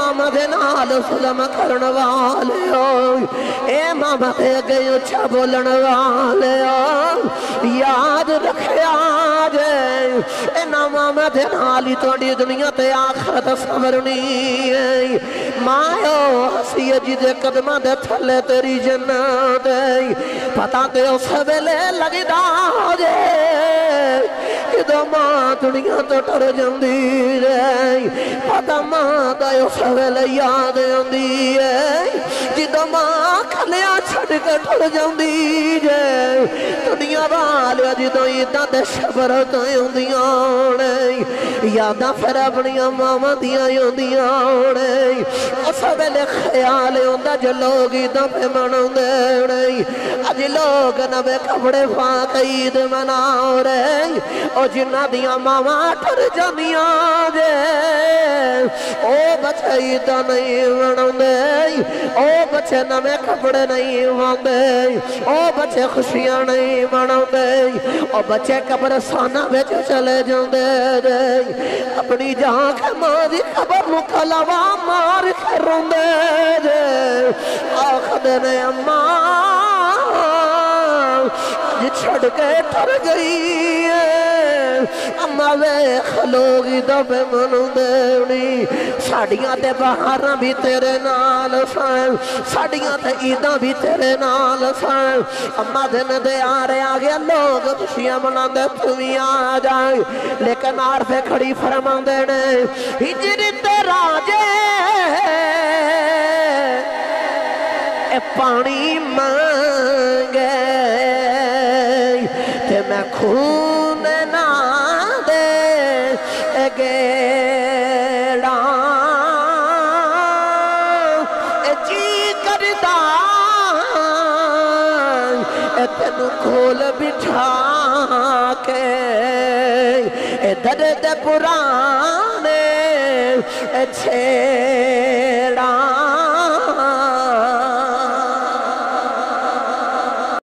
मामा दे नाल जुल्म करन वाले हो, ए मामा दे अगे उच्चा बोलन वाले हो, याद रखिया जे इन्हां मामा दे नाल ही तुहाडी दुनिया ते आखिरत संवरनी है। मायो हसी जिदे कदमां दे थले तेरी जन्नत है, पता ते उस वेले लगदा जे जदों मां दुनिया तो टुर जांदी है, पता मां दा उस वेले याद आंदी है जदों मां खलिया छड़ के टुर जांदी है। दुनिया वाले जदों इदां दे शबर तो आउंदियां ने, यादां फिर अपनियां मावां दियां आउंदियां ने। उस वेले ख्याल आउंदा जो लोग इदां पे मनाउंदे ने, अज लोग नवे कपड़े पा के ईद मना रहे, और जिन्हां दियां मावां टुर जांदियां जे ओ बच्चे इदां नहीं मनाउंदे, ओ बच्चे नवे कपड़े नहीं पाउंदे, ओ बच्चे खुशियां नहीं मनाउंदे, ओ बच्चे कब्रस्तानां विच चले जांदे ने, अपनी जान के मां दी कबर नूं कलावा मार के रोंदे ने, आखदे ने अम्मा छड़ के टुर गई है। अम्मा वेख लोग दबे मनाउंदे नी, साडियां ते बहारां भी तेरे नाल सन, साडियां ते ईदां भी तेरे नाल सन। अम्मा दिन दे आ रहे आ गया लोग खुशियां मनांदे तू भी आ जाए, लेकिन आरफे खड़ी फरमांदे ने हिजरी ते राजे ए पानी मांगे ते मैं खून ना दे गेड़ा जी करदा तेनू खोल बिठा के दर्द पुराने छे